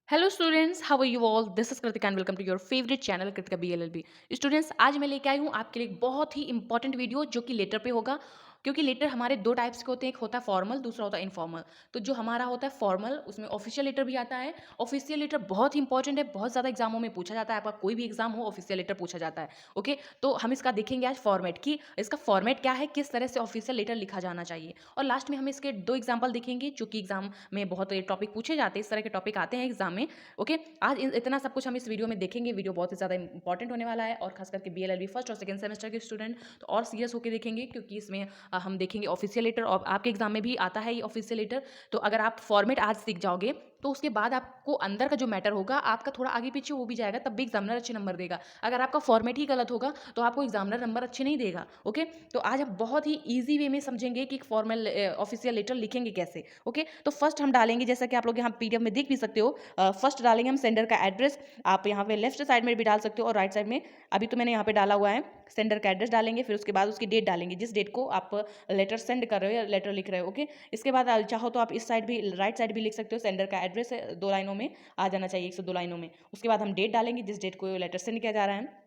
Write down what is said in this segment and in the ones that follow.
Hello students, how are you all? This is Kritika and welcome to your favourite channel Kritika BLLB. Students, आज मैं लेके आई हूँ आपके लिए एक बहुत ही इंपॉर्टेंट वीडियो जो कि लेटर पे होगा। क्योंकि लेटर हमारे दो टाइप्स के होते हैं, एक होता है फॉर्मल, दूसरा होता है इनफॉर्मल। तो जो हमारा होता है फॉर्मल, उसमें ऑफिशियल लेटर भी आता है। ऑफिशियल लेटर बहुत ही इंपॉर्टेंट है, बहुत ज़्यादा एग्जामों में पूछा जाता है। आपका कोई भी एग्जाम हो, ऑफिशियल लेटर पूछा जाता है। ओके, तो हम इसका देखेंगे आज फॉर्मेट कि इसका फॉर्मेट क्या है, किस तरह से ऑफिशियल लेटर लिखा जाना चाहिए। और लास्ट में हम इसके दो एग्जाम्पल देखेंगे जो कि एग्जाम में बहुत टॉपिक पूछे जाते हैं, इस तरह के टॉपिक आते हैं एग्जाम में। ओके, आज इतना सब कुछ हम इस वीडियो में देखेंगे। वीडियो बहुत ही ज़्यादा इंपॉर्टेंट होने वाला है और खास करके बीएलएलबी फर्स्ट और सेकंड सेमेस्टर के स्टूडेंट तो और सीरियस होकर देखेंगे, क्योंकि इसमें हम देखेंगे ऑफिशियल लेटर और आपके एग्जाम में भी आता है ये ऑफिशियल लेटर। तो अगर आप फॉर्मेट आज सीख जाओगे तो उसके बाद आपको अंदर का जो मैटर होगा आपका थोड़ा आगे पीछे हो भी जाएगा, तब भी एग्जामिनर अच्छे नंबर देगा। अगर आपका फॉर्मेट ही गलत होगा तो आपको एग्जामिनर नंबर अच्छे नहीं देगा। ओके, तो आज हम बहुत ही ईजी वे में समझेंगे कि फॉर्मल ऑफिशियल लेटर लिखेंगे कैसे। ओके, तो फर्स्ट हम डालेंगे, जैसा कि आप लोग यहाँ पीडीएफ में देख भी सकते हो, फर्स्ट डालेंगे हम सेंडर का एड्रेस। आप यहाँ पे लेफ्ट साइड में भी डाल सकते हो और राइट साइड में। अभी तो मैंने यहाँ पे डाला हुआ है, सेंडर का एड्रेस डालेंगे, फिर उसके बाद उसकी डेट डालेंगे, जिस डेट को आप लेटर सेंड कर रहे हो या लेटर लिख रहे हो। ओके, इसके बाद चाहो तो आप इस साइड भी, राइट साइड भी लिख सकते हो। सेंडर का एड्रेस है, 2 लाइनों में आ जाना चाहिए, 102 लाइनों में। उसके बाद हम डेट डालेंगे, जिस डेट को लेटर सेंड किया जा रहा है।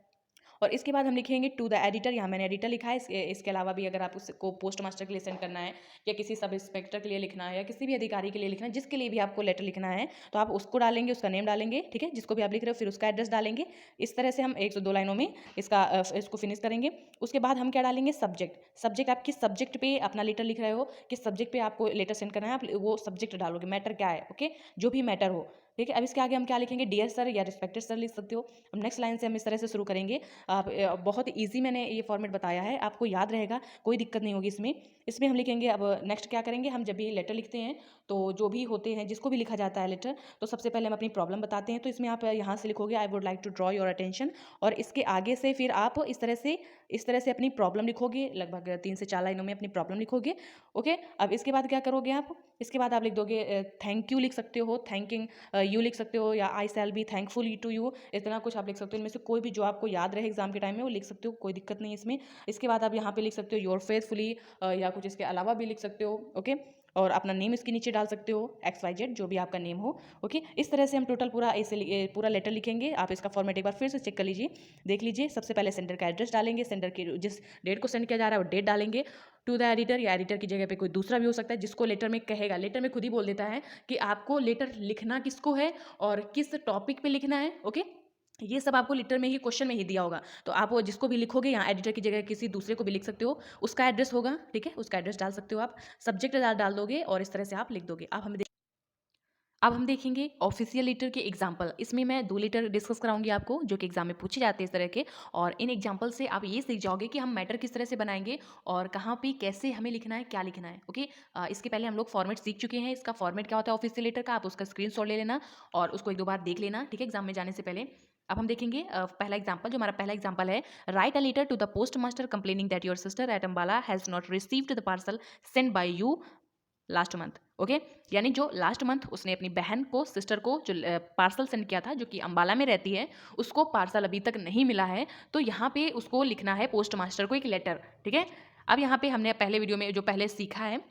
और इसके बाद हम लिखेंगे टू द एडिटर। यहाँ मैंने एडिटर लिखा है। इसके अलावा भी अगर आप उसको पोस्ट मास्टर के लिए सेंड करना है या किसी सब इंस्पेक्टर के लिए लिखना है या किसी भी अधिकारी के लिए लिखना है, जिसके लिए भी आपको लेटर लिखना है, तो आप उसको डालेंगे, उसका नेम डालेंगे, ठीक है, जिसको भी आप लिख रहे हो, फिर उसका एड्रेस डालेंगे। इस तरह से हम 102 लाइनों में इसको फिनिश करेंगे। उसके बाद हम क्या डालेंगे, सब्जेक्ट। सब्जेक्ट आप किस सब्जेक्ट पे अपना लेटर लिख रहे हो, किस सब्जेक्ट पे आपको लेटर सेंड करना है, आप वो सब्जेक्ट डालोगे, मैटर क्या है। ओके, जो भी मैटर हो, ठीक है। अब इसके आगे हम क्या लिखेंगे, डियर सर या रिस्पेक्टेड सर लिख सकते हो। अब नेक्स्ट लाइन से हम इस तरह से शुरू करेंगे। आप बहुत ईजी मैंने ये फॉर्मेट बताया है, आपको याद रहेगा, कोई दिक्कत नहीं होगी इसमें। इसमें हम लिखेंगे, अब नेक्स्ट क्या करेंगे, हम जब भी लेटर लिखते हैं तो जो भी होते हैं, जिसको भी लिखा जाता है लेटर, तो सबसे पहले हम अपनी प्रॉब्लम बताते हैं। तो इसमें आप यहाँ से लिखोगे, I would like to draw your attention. और इसके आगे से फिर आप इस तरह से अपनी प्रॉब्लम लिखोगे, लगभग 3 से 4 लाइनों में अपनी प्रॉब्लम लिखोगे। ओके, अब इसके बाद क्या करोगे आप, इसके बाद आप लिख दोगे थैंक यू लिख सकते हो, थैंकिंग यू लिख सकते हो, या I shall be thankful to you. इतना कुछ आप लिख सकते हो, इनमें से कोई भी जो आपको याद रहे एग्जाम के टाइम में वो लिख सकते हो, कोई दिक्कत नहीं इसमें। इसके बाद आप यहाँ पे लिख सकते हो योर फेथफुली, या कुछ इसके अलावा भी लिख सकते हो। ओके, और अपना नेम इसके नीचे डाल सकते हो, XYZ जो भी आपका नेम हो। ओके, इस तरह से हम टोटल पूरा पूरा लेटर लिखेंगे। आप इसका फॉर्मेट एक बार फिर से चेक कर लीजिए, देख लीजिए। सबसे पहले सेंडर का एड्रेस डालेंगे, सेंडर की जिस डेट को सेंड किया जा रहा है वो डेट डालेंगे। टू द एडिटर, या एडिटर की जगह पे कोई दूसरा भी हो सकता है, जिसको लेटर में कहेगा, लेटर में खुद ही बोल देता है कि आपको लेटर लिखना किसको है और किस टॉपिक पे लिखना है। ओके, ये सब आपको लेटर में ही, क्वेश्चन में ही दिया होगा। तो आप वो जिसको भी लिखोगे, यहाँ एडिटर की जगह किसी दूसरे को भी लिख सकते हो, उसका एड्रेस होगा, ठीक है, उसका एड्रेस डाल सकते हो आप। सब्जेक्ट डाल दोगे और इस तरह से आप लिख दोगे। अब हम देखेंगे ऑफिशियल लेटर के एग्जाम्पल। इसमें मैं 2 लेटर डिस्कस कराऊंगी आपको, जो कि एग्जाम में पूछे जाते हैं इस तरह के। और इन एग्जाम्पल से आप ये सीख जाओगे कि हम मैटर किस तरह से बनाएंगे और कहाँ पे कैसे हमें लिखना है, क्या लिखना है। ओके, इसके पहले हम लोग फॉर्मेट सीख चुके हैं। इसका फॉर्मेट क्या होता है ऑफिशियल लेटर का, आप उसका स्क्रीनशॉट ले लेना और उसको 1-2 बार देख लेना, ठीक है, एग्जाम में जाने से पहले। अब हम देखेंगे पहला एग्जाम्पल। जो हमारा पहला एग्जाम्पल है, write a letter to the post master complaining that your sister at Ambala has not received the parcel send by you last month. Okay, यानी जो लास्ट मंथ उसने अपनी बहन को, सिस्टर को, जो पार्सल सेंड किया था, जो कि अंबाला में रहती है, उसको पार्सल अभी तक नहीं मिला है। तो यहाँ पे उसको लिखना है पोस्ट मास्टर को एक लेटर, ठीक है। अब यहाँ पे हमने पहले वीडियो में जो पहले सीखा है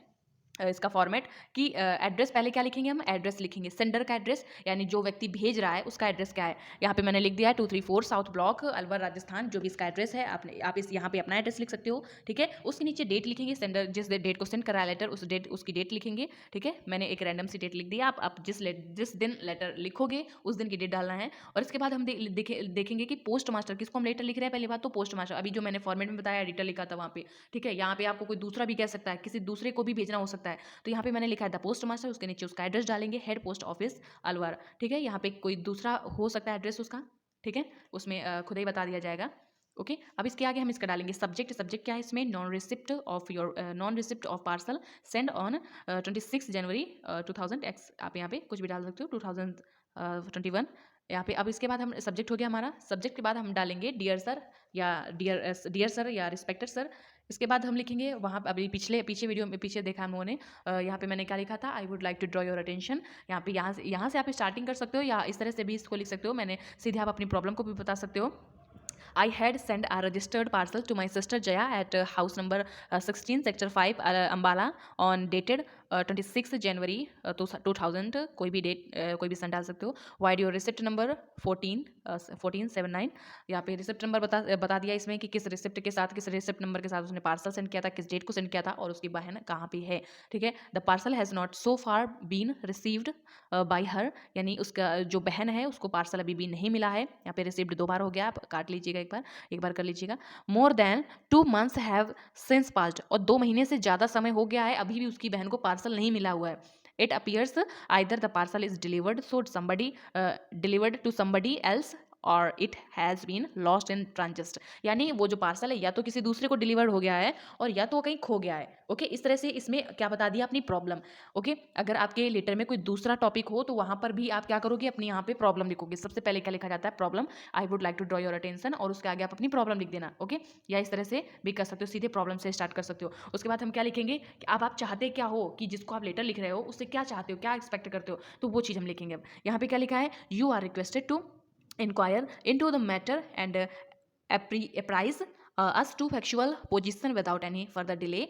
इसका फॉर्मेट कि एड्रेस पहले क्या लिखेंगे, हम एड्रेस लिखेंगे, सेंडर का एड्रेस, यानी जो व्यक्ति भेज रहा है उसका एड्रेस क्या है। यहाँ पे मैंने लिख दिया है 234 साउथ ब्लॉक, अलवर, राजस्थान, जो भी इसका एड्रेस है। आप इस यहाँ पे अपना एड्रेस लिख सकते हो, ठीक है। उसके नीचे डेट लिखेंगे, सेंडर जिस डेट को सेंड करा लेटर, उसकी डेट लिखेंगे, ठीक है। मैंने एक रैंडम सी डेट लिख दी। आप जिस दिन लेटर लिखोगे उस दिन की डेट डालना है। और इसके बाद हम देखेंगे कि पोस्ट मास्टर, किसको हम लेटर लिख रहे हैं। पहली बात तो पोस्ट मास्टर, अभी जो मैंने फॉर्मेट में बताया, एडिटर लिखा था वहाँ पे, ठीक है। यहाँ पे आपको कोई दूसरा भी कह सकता है, किसी दूसरे को भी भेजना हो सकता है। तो यहाँ पे मैंने लिखा है द पोस्ट मास्टर, उसके नीचे उसका एड्रेस डालेंगे, हेड पोस्ट ऑफिस अलवर, ठीक है। यहाँ पे कोई दूसरा हो सकता है एड्रेस उसका, ठीक है, उसमें खुद ही बता दिया जाएगा। ओके, अब इसके आगे हम इसका डालेंगे सब्जेक्ट। सब्जेक्ट क्या है इसमें, non receipt of parcel send on 26 जनवरी 2000 आप यहाँ पे कुछ भी डाल सकते हो, 2021 यहाँ पे। अब इसके बाद हम सब्जेक्ट हो गया हमारा। सब्जेक्ट के बाद हम डालेंगे डियर सर या डियर सर या रिस्पेक्टेड सर। इसके बाद हम लिखेंगे वहाँ अभी पीछे वीडियो में पीछे देखा हम लोगों ने, यहाँ पे मैंने क्या लिखा था, I would like to draw your attention. यहाँ से आप स्टार्टिंग कर सकते हो या इस तरह से भी इसको लिख सकते हो। मैंने सीधे आप अपनी प्रॉब्लम को भी बता सकते हो। I had sent a registered parcel to my sister Jaya at house number 16, sector 5, Ambala, on dated 26 जनवरी 2000, कोई भी डेट, कोई भी सन डाल सकते हो। Wide your receipt number 1479। यहाँ पे रिसिप्ट नंबर बता दिया इसमें कि किस रिसिप्ट के साथ, किस रिसिप्ट नंबर के साथ उसने पार्सल सेंड किया था, किस डेट को सेंड किया था और उसकी बहन कहाँ पे है। ठीक है, the parcel has not so far been received by her, यानी उसका जो बहन है उसको पार्सल अभी भी नहीं मिला है। यहाँ पे रिसिप्ट 2 बार हो गया, आप काट लीजिएगा, एक बार कर लीजिएगा। More than 2 months have since passed, और 2 महीने से ज़्यादा समय हो गया है, अभी भी उसकी बहन को पार्सल नहीं मिला हुआ है। It appears either the parcel is delivered to somebody else और it has been lost in transit, यानी वो जो पार्सल है या तो किसी दूसरे को डिलीवर्ड हो गया है और या तो वो कहीं खो गया है। ओके, इस तरह से इसमें क्या बता दिया अपनी प्रॉब्लम। ओके, अगर आपके लेटर में कोई दूसरा टॉपिक हो तो वहाँ पर भी आप क्या करोगे, अपनी यहाँ पे प्रॉब्लम लिखोगे। सबसे पहले क्या लिखा जाता है, problem, I would like to draw your attention, और उसके आगे आप अपनी प्रॉब्लम लिख देना। ओके, या इस तरह से भी कर सकते हो, सीधे प्रॉब्लम से स्टार्ट कर सकते हो। उसके बाद हम क्या लिखेंगे कि अब आप चाहते क्या हो, कि जिसको आप लेटर लिख रहे हो उससे क्या चाहते हो, क्या एक्सपेक्ट करते हो, तो वो चीज़ हम लिखेंगे। अब यहाँ पे क्या लिखा है, you are requested to inquire into the matter and apprise us to factual position without any further delay.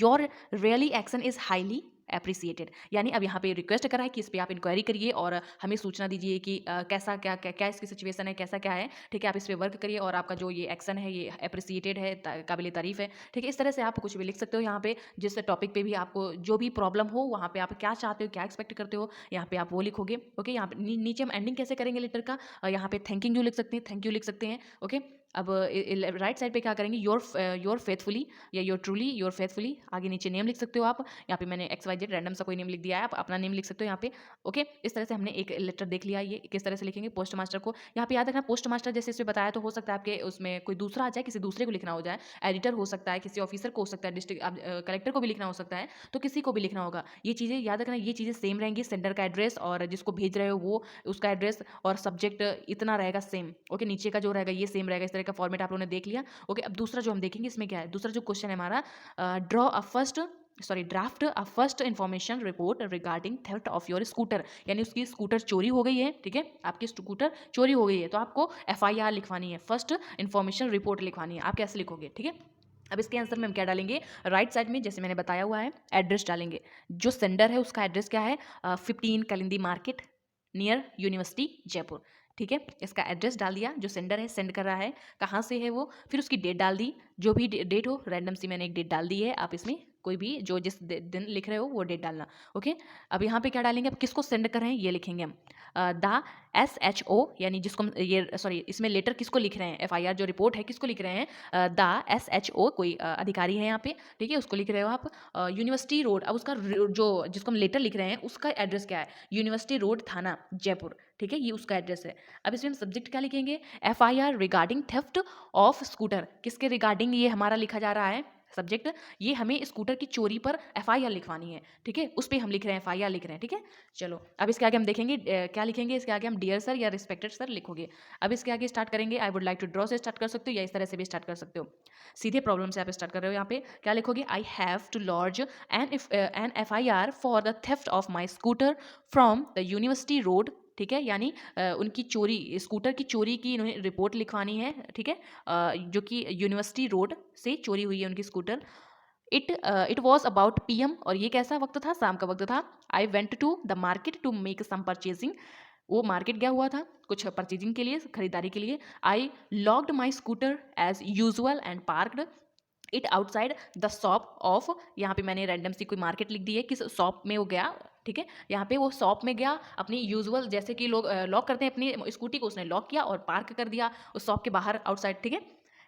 Your really action is highly appreciated, यानी अब यहाँ पे रिक्वेस्ट करा है कि इस पे आप इंक्वायरी करिए और हमें सूचना दीजिए कि कैसा क्या क्या क्या इसकी सिचुएशन है, कैसा क्या है। ठीक है, आप इस पे वर्क करिए और आपका जो ये एक्शन है ये अप्रिसिएटेड है, काबिल तारीफ है। ठीक है, इस तरह से आप कुछ भी लिख सकते हो यहाँ पे, जिस टॉपिक पे भी आपको जो भी प्रॉब्लम हो वहाँ पे आप क्या चाहते हो, क्या एक्सपेक्ट करते हो, यहाँ पे आप वो लिखोगे। ओके, यहाँ पे नीचे हम एंडिंग कैसे करेंगे लेटर का, यहाँ पे थैंकिंग यू लिख सकते हैं, थैंक यू लिख सकते हैं। ओके, अब राइट साइड पे क्या करेंगे, योर फेथफुली या योर ट्रूली, योर फेथफुली, आगे नीचे नेम लिख सकते हो आप। यहाँ पे मैंने XYZ रैंडम सा कोई नेम लिख दिया है, आप अपना नेम लिख सकते हो यहाँ पे। ओके, इस तरह से हमने एक लेटर देख लिया, ये किस तरह से लिखेंगे पोस्ट मास्टर को। यहाँ पे याद रखना, पोस्ट मास्टर जैसे इसमें बताया, तो हो सकता है आपके उसमें कोई दूसरा आ जाए, किसी दूसरे को लिखना हो जाए, एडिटर हो सकता है, किसी ऑफिसर को हो सकता है, डिस्ट्रिक्ट कलेक्टर को भी लिखना हो सकता है, तो किसी को भी लिखना होगा। ये चीज़ें याद रखना, ये चीज़ें सेम रहेंगी, सेंडर का एड्रेस और जिसको भेज रहे हो वो उसका एड्रेस और सब्जेक्ट इतना रहेगा सेम। ओके, नीचे का जो रहेगा ये सेम रहेगा। इस तरह का फॉर्मेट आप लोगों ने देख लिया। ओके, अब दूसरा जो हम देखेंगे इसमें क्या है, दूसरा जो क्वेश्चन है हमारा, draft a first information report regarding theft of your scooter, यानी उसकी स्कूटर चोरी हो गई है। ठीक है, आपकी स्कूटर चोरी हो गई है, तो आपको FIR लिखवानी है, फर्स्ट इन्फॉर्मेशन रिपोर्ट लिखवानी है। आप कैसे लिखोगे, ठीक है। अब इसके आंसर में हम क्या डालेंगे, राइट साइड में जैसे मैंने बताया हुआ है एड्रेस डालेंगे। जो सेंडर है उसका एड्रेस क्या है, 15 Kalindi market near university Jaipur. ठीक है, इसका एड्रेस डाल दिया, जो सेंडर है सेंड कर रहा है कहाँ से है वो, फिर उसकी डेट डाल दी, जो भी डेट हो, रैंडम सी मैंने एक डेट डाल दी है, आप इसमें कोई भी जो जिस दिन लिख रहे हो वो डेट डालना। ओके, अब यहाँ पे क्या डालेंगे, अब किसको सेंड कर रहे हैं ये लिखेंगे हम, द SHO, यानी जिसको ये सॉरी इसमें लेटर किसको लिख रहे हैं, FIR जो रिपोर्ट है किसको लिख रहे हैं, द SHO, कोई अधिकारी है यहाँ पे। ठीक है, उसको लिख रहे हो आप, यूनिवर्सिटी रोड। अब उसका जो जिसको हम लेटर लिख रहे हैं उसका एड्रेस क्या है, यूनिवर्सिटी रोड थाना जयपुर। ठीक है, ये उसका एड्रेस है। अब इसमें हम सब्जेक्ट क्या लिखेंगे, FIR regarding theft of scooter, किसके रिगार्डिंग ये हमारा लिखा जा रहा है सब्जेक्ट, ये हमें स्कूटर की चोरी पर FIR लिखवानी है। ठीक है, उस पर हम लिख रहे हैं, FIR लिख रहे हैं। ठीक है, चलो अब इसके आगे हम देखेंगे क्या लिखेंगे, इसके आगे हम डियर सर या रिस्पेक्टेड सर लिखोगे। अब इसके आगे स्टार्ट करेंगे, I would like to draw से स्टार्ट कर सकते हो या इस तरह से भी स्टार्ट कर सकते हो। सीधे प्रॉब्लम से आप स्टार्ट कर रहे हो, यहाँ पे क्या लिखोगे, I have to launch an FIR for the theft of my scooter from the university road. ठीक है, यानी उनकी चोरी, स्कूटर की चोरी की इन्होंने रिपोर्ट लिखवानी है। ठीक है, जो कि यूनिवर्सिटी रोड से चोरी हुई है उनकी scooter. It was about PM, और ये कैसा वक्त था, शाम का वक्त था। I went to the market to make some purchasing, वो मार्केट गया हुआ था कुछ परचेजिंग के लिए, खरीदारी के लिए। I locked my scooter as usual and parked it outside the shop of, यहाँ पे मैंने रैंडम सी कोई मार्केट लिख दी है, किस शॉप में वो गया। ठीक है, यहाँ पे वो शॉप में गया, अपनी यूजुअल जैसे कि लोग लॉक करते हैं अपनी स्कूटी को, उसने लॉक किया और पार्क कर दिया उस शॉप के बाहर आउटसाइड। ठीक है,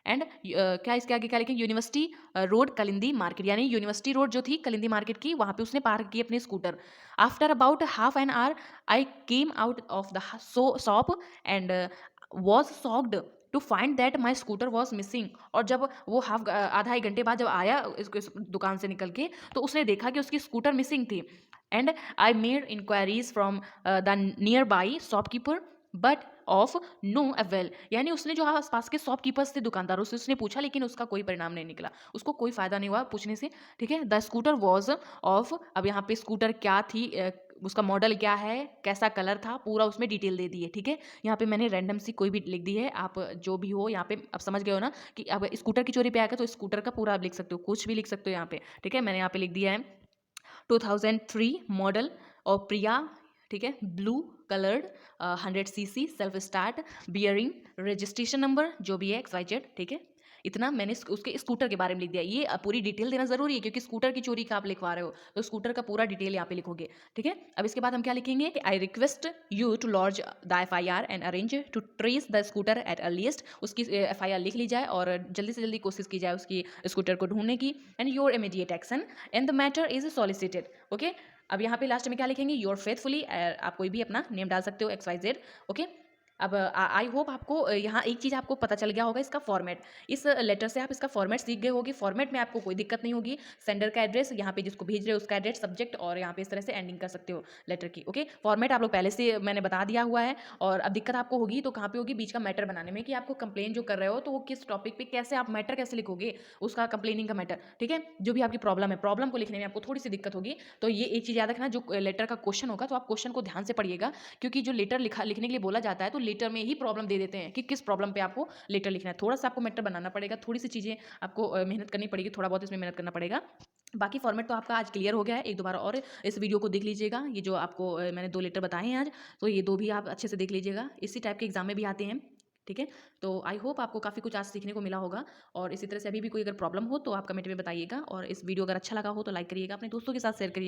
एंड क्या इसके आगे क्या लिखेंगे, यूनिवर्सिटी रोड कलिंदी मार्केट, यानी यूनिवर्सिटी रोड जो थी कलिंदी मार्केट की, वहाँ पे उसने पार्क की अपनी scooter. After about half an hour I came out of the shop and was shocked to find that my scooter was missing, और जब वो आधा एक घंटे बाद जब आया इस दुकान से निकल के, तो उसने देखा कि उसकी स्कूटर मिसिंग थी। And I made inquiries from the nearby shopkeeper but of no avail, यानी उसने जो आस पास के शॉपकीपर्स थे, दुकानदारों से उसने पूछा, लेकिन उसका कोई परिणाम नहीं निकला, उसको कोई फायदा नहीं हुआ पूछने से। ठीक है, द स्कूटर वॉज ऑफ, अब यहाँ पे स्कूटर क्या थी, उसका मॉडल क्या है, कैसा कलर था, पूरा उसमें डिटेल दे दी है। ठीक है, यहाँ पे मैंने रैंडम सी कोई भी लिख दी है, आप जो भी हो यहाँ पे अब समझ गए हो ना कि अब स्कूटर की चोरी पे आएगा तो स्कूटर का पूरा आप लिख सकते हो, कुछ भी लिख सकते हो यहाँ पे। ठीक है, मैंने यहाँ पे लिख दिया है 2003 मॉडल और प्रिया, ठीक है, blue coloured, 100 CC, self start, bearing, registration number जो भी है XYZ, ठीक है। इतना मैंने उसके स्कूटर के बारे में लिख दिया। ये पूरी डिटेल देना जरूरी है क्योंकि स्कूटर की चोरी का आप लिखवा रहे हो, तो स्कूटर का पूरा डिटेल यहाँ पे लिखोगे, ठीक है। अब इसके बाद हम क्या लिखेंगे कि I request you to launch the FIR and arrange to trace the scooter at earliest. उसकी FIR लिख ली जाए और जल्दी से जल्दी कोशिश की जाए उसकी स्कूटर को ढूंढने की। And your immediate action and the matter is solicited, okay. अब यहाँ पे लास्ट में क्या लिखेंगे, योर फेथफुली, आप कोई भी अपना नेम डाल सकते हो, XYZ, ओके। अब आई होप आपको यहाँ एक चीज़ आपको पता चल गया होगा, इसका फॉर्मेट। इस लेटर से आप इसका फॉर्मेट सीख गए होगी। फॉर्मेट में आपको कोई दिक्कत नहीं होगी। सेंडर का एड्रेस, यहाँ पे जिसको भेज रहे हो उसका एड्रेस, सब्जेक्ट, और यहाँ पे इस तरह से एंडिंग कर सकते हो लेटर की, ओके। फॉर्मेट आप लोग पहले से मैंने बता दिया हुआ है। और अब दिक्कत आपको होगी तो कहाँ पे होगी, बीच का मैटर बनाने में, कि आपको कंप्लेन जो कर रहे हो तो वो किस टॉपिक पे, कैसे आप मैटर कैसे लिखोगे, उसका कंप्लेनिंग का मैटर, ठीक है। जो भी आपकी प्रॉब्लम है, प्रॉब्लम को लिखने में आपको थोड़ी सी दिक्कत होगी। तो ये एक चीज़ याद रखना, जो लेटर का क्वेश्चन होगा तो आप क्वेश्चन को ध्यान से पढ़िएगा, क्योंकि जो लेटर लिखने के लिए बोला जाता है तो लेटर में ही प्रॉब्लम दे देते हैं कि किस प्रॉब्लम पे आपको लेटर लिखना है। थोड़ा सा आपको मैटर बनाना पड़ेगा, थोड़ी सी चीज़ें आपको मेहनत करनी पड़ेगी, थोड़ा बहुत इसमें मेहनत करना पड़ेगा। बाकी फॉर्मेट तो आपका आज क्लियर हो गया है। एक दोबारा और इस वीडियो को देख लीजिएगा। ये जो आपको मैंने 2 लेटर बताए हैं आज, तो ये 2 भी आप अच्छे से देख लीजिएगा। इसी टाइप के एग्जाम में भी आते हैं, ठीक है। तो आई होप आपको काफ़ी कुछ आज सीखने को मिला होगा। और इसी तरह से अभी भी कोई अगर प्रॉब्लम हो तो आप कमेंट में बताइएगा। और इस वीडियो अगर अच्छा लगा हो तो लाइक करिएगा, अपने दोस्तों के साथ शेयर करिएगा।